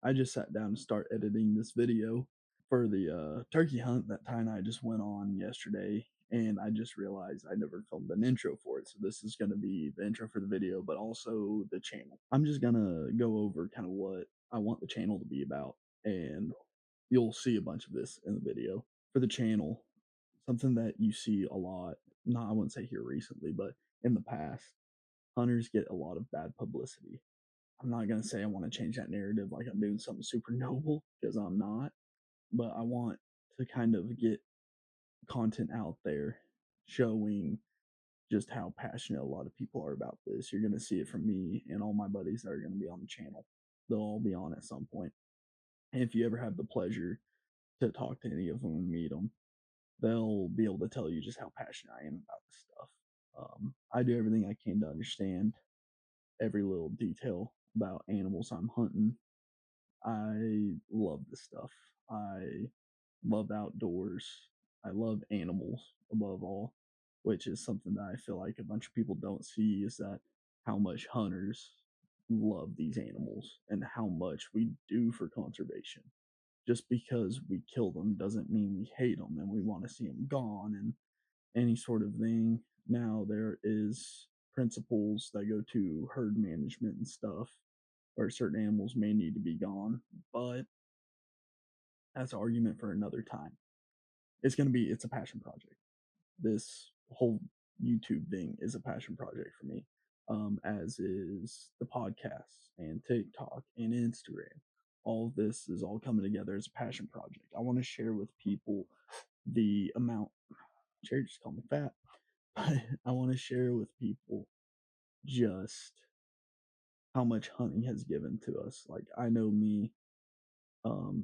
I just sat down to start editing this video for the turkey hunt that Ty and I just went on yesterday, and I just realized I never filmed an intro for it. So this is going to be the intro for the video, but also the channel. I'm just going to go over kind of what I want the channel to be about, and you'll see a bunch of this in the video. For the channel, something that you see a lot, not I wouldn't say here recently, but in the past, hunters get a lot of bad publicity. I'm not going to say I want to change that narrative like I'm doing something super noble, because I'm not, but I want to kind of get content out there showing just how passionate a lot of people are about this. You're going to see it from me and all my buddies that are going to be on the channel. They'll all be on at some point. And if you ever have the pleasure to talk to any of them and meet them, they'll be able to tell you just how passionate I am about this stuff. I do everything I can to understand every little detail about animals I'm hunting. I love this stuff. I love outdoors. I love animals above all, which is something that I feel like a bunch of people don't see, is that how much hunters love these animals and how much we do for conservation. Just because we kill them doesn't mean we hate them and we want to see them gone and any sort of thing. Now there is principles that go to herd management and stuff where certain animals may need to be gone, but that's an argument for another time. It's a passion project. This whole YouTube thing is a passion project for me, as is the podcasts and TikTok and Instagram. All of this is all coming together as a passion project. I want to share with people the amount. Jared just called me fat, but I want to share with people just how much hunting has given to us. Like, I know me,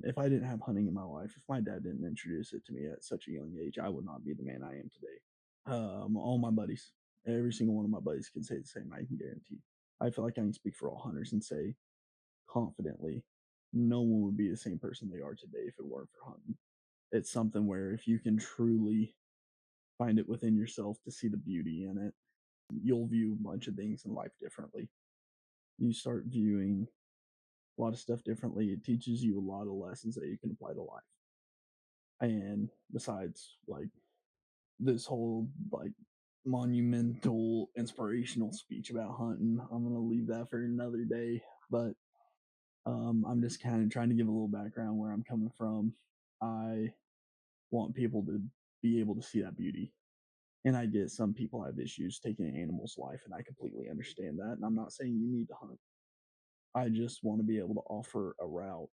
if I didn't have hunting in my life, if my dad didn't introduce it to me at such a young age, I would not be the man I am today. All my buddies, every single one of my buddies can say the same. I can guarantee. I feel like I can speak for all hunters and say confidently, no one would be the same person they are today if it weren't for hunting. It's something where if you can truly find it within yourself to see the beauty in it, you'll view a bunch of things in life differently. You start viewing a lot of stuff differently. It teaches you a lot of lessons that you can apply to life. And besides, like, this whole like monumental inspirational speech about hunting, I'm gonna leave that for another day. But I'm just kind of trying to give a little background where I'm coming from. I want people to be able to see that beauty. And I get some people have issues taking an animal's life, and I completely understand that. And I'm not saying you need to hunt. I just want to be able to offer a route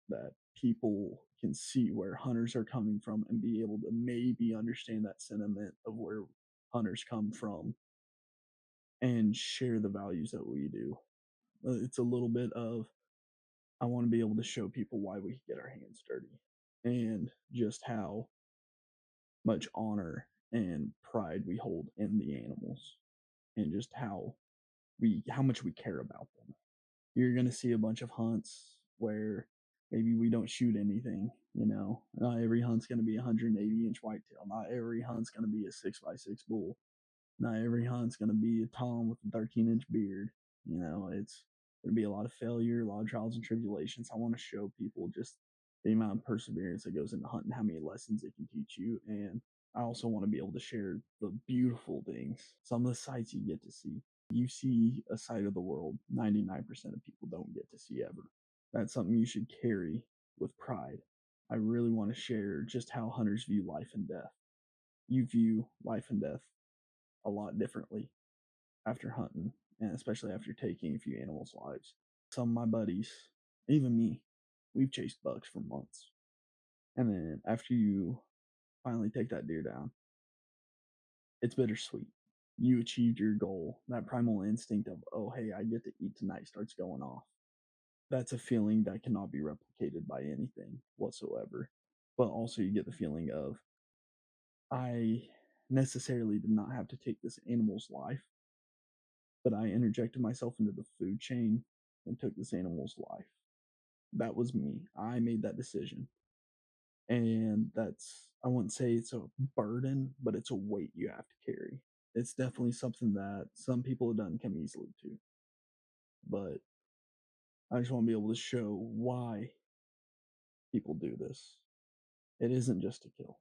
that people can see where hunters are coming from and be able to maybe understand that sentiment of where hunters come from and share the values that we do. It's a little bit of, I want to be able to show people why we get our hands dirty and just how much honor and pride we hold in the animals and just how much we care about them. You're going to see a bunch of hunts where maybe we don't shoot anything. Not every hunt's going to be a 180-inch whitetail. Not every hunt's going to be a 6x6 bull. Not every hunt's going to be a tom with a 13-inch beard. It's going to be a lot of failure, a lot of trials and tribulations. I want to show people just the amount of perseverance that goes into hunting, how many lessons it can teach you. And I also want to be able to share the beautiful things, some of the sights you get to see. You see a side of the world 99% of people don't get to see ever. That's something you should carry with pride. I really want to share just how hunters view life and death. You view life and death a lot differently after hunting, and especially after taking a few animals' lives. Some of my buddies, even me, we've chased bucks for months. And then after you finally take that deer down, it's bittersweet. You achieved your goal. That primal instinct of, oh, hey, I get to eat tonight starts going off. That's a feeling that cannot be replicated by anything whatsoever. But also, you get the feeling of, I necessarily did not have to take this animal's life, but I interjected myself into the food chain and took this animal's life. That was me. I made that decision. And I wouldn't say it's a burden, but it's a weight you have to carry. It's definitely something that some people it doesn't come easily to. But I just want to be able to show why people do this. It isn't just to kill.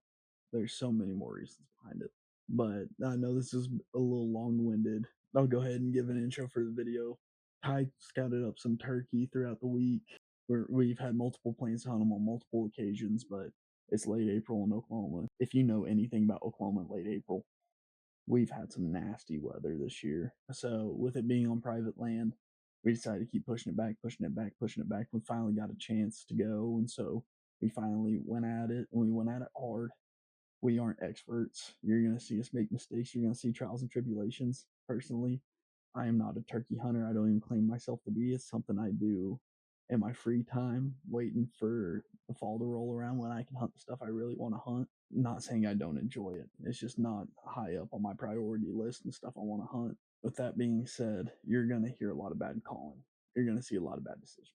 There's so many more reasons behind it. But I know this is a little long-winded. I'll go ahead and give an intro for the video. Ty scouted up some turkey throughout the week. We've had multiple plans to hunt them on multiple occasions, but it's late April in Oklahoma. If you know anything about Oklahoma in late April, we've had some nasty weather this year. So with it being on private land, we decided to keep pushing it back, pushing it back, pushing it back. We finally got a chance to go, and so we finally went at it, and we went at it hard. We aren't experts. You're going to see us make mistakes. You're going to see trials and tribulations. Personally, I am not a turkey hunter. I don't even claim myself to be. It's something I do in my free time, waiting for the fall to roll around when I can hunt the stuff I really want to hunt. Not saying I don't enjoy it. It's just not high up on my priority list and stuff I want to hunt. With that being said, you're going to hear a lot of bad calling. You're going to see a lot of bad decisions.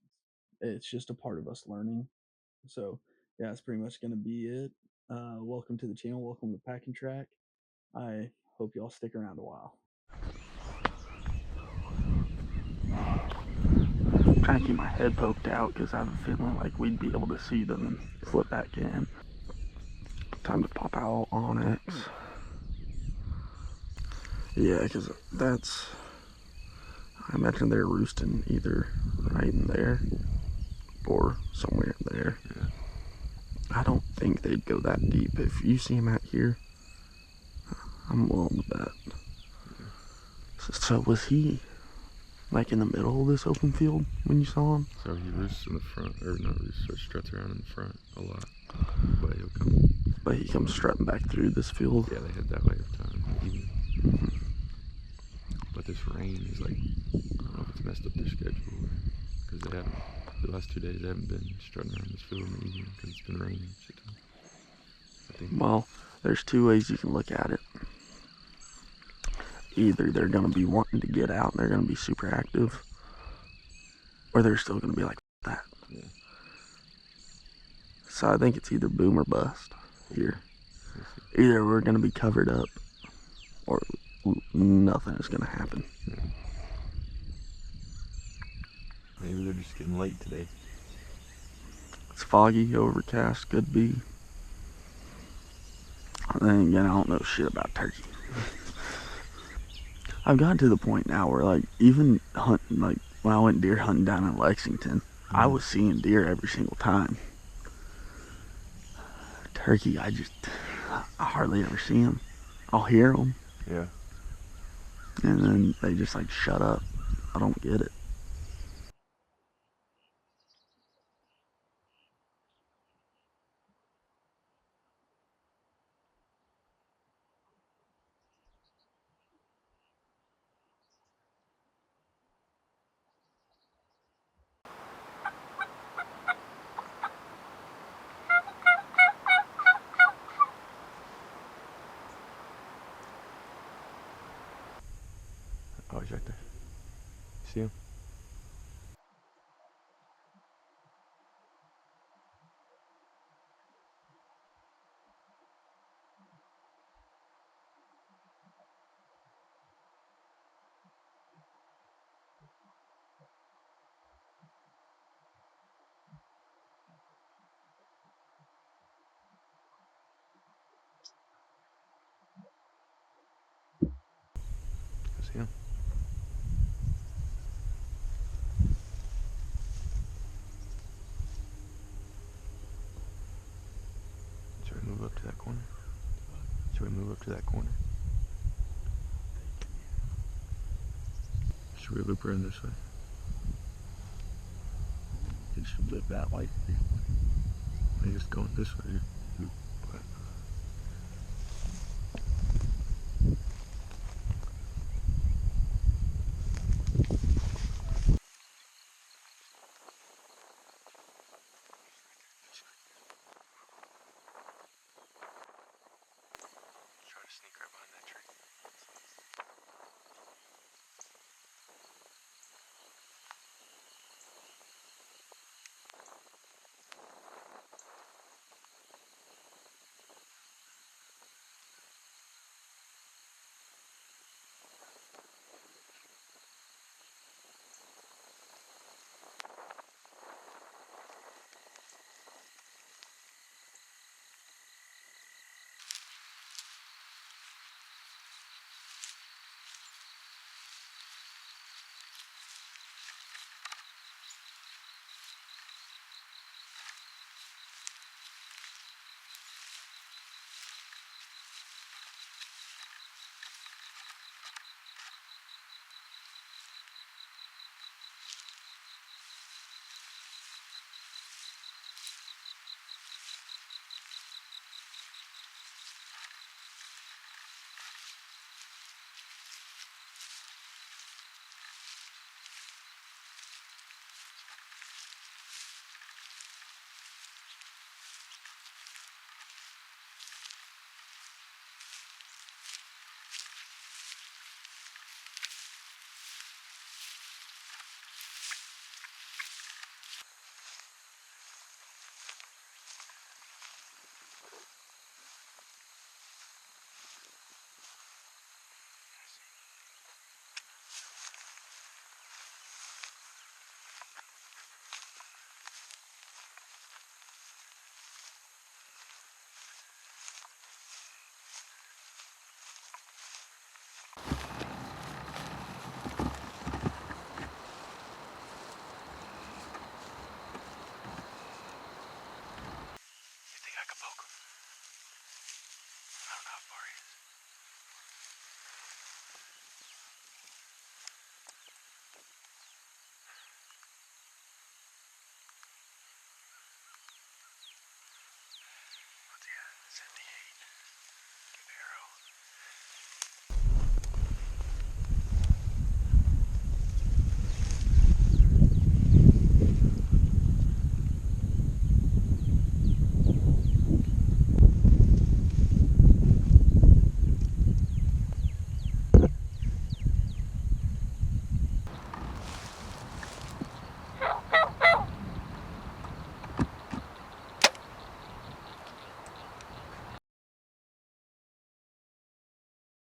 It's just a part of us learning. So, yeah, that's pretty much going to be it. Welcome to the channel. Welcome to pack.and.track. I hope y'all stick around a while. I'm trying to keep my head poked out because I have a feeling like we'd be able to see them and slip back in. Time to pop out Onyx. Yeah, because that's... I imagine they're roosting either right in there or somewhere in there. Yeah. I don't think they'd go that deep. If you see them out here, I'm willing to bet. Yeah. So was he like in the middle of this open field when you saw him? So he roosts in the front, or not roosts, but struts around in the front a lot. But he'll come. But he comes strutting back through this field. Yeah, they head that way every time. Mm-hmm. But this rain is like, I don't know if it's messed up their schedule, because they haven't, the last 2 days they haven't been strutting around this field in the evening because it's been raining. I think. Well, there's two ways you can look at it. Either they're going to be wanting to get out and they're going to be super active, or they're still going to be like that. Yeah. So I think it's either boom or bust here. Either we're going to be covered up or nothing is going to happen. Yeah. Maybe they're just getting late today. It's foggy, overcast, could be. And then again, I don't know shit about turkey. I've gotten to the point now where, like, even hunting, like, when I went deer hunting down in Lexington, I was seeing deer every single time. Turkey, I hardly ever see them. I'll hear them. Yeah. And then they just, like, shut up. I don't get it. Oh, he's right there. See him? See him? Should we move up to that corner? Should we move up to that corner? Should we loop around this way? It should loop that way. They're just going this way.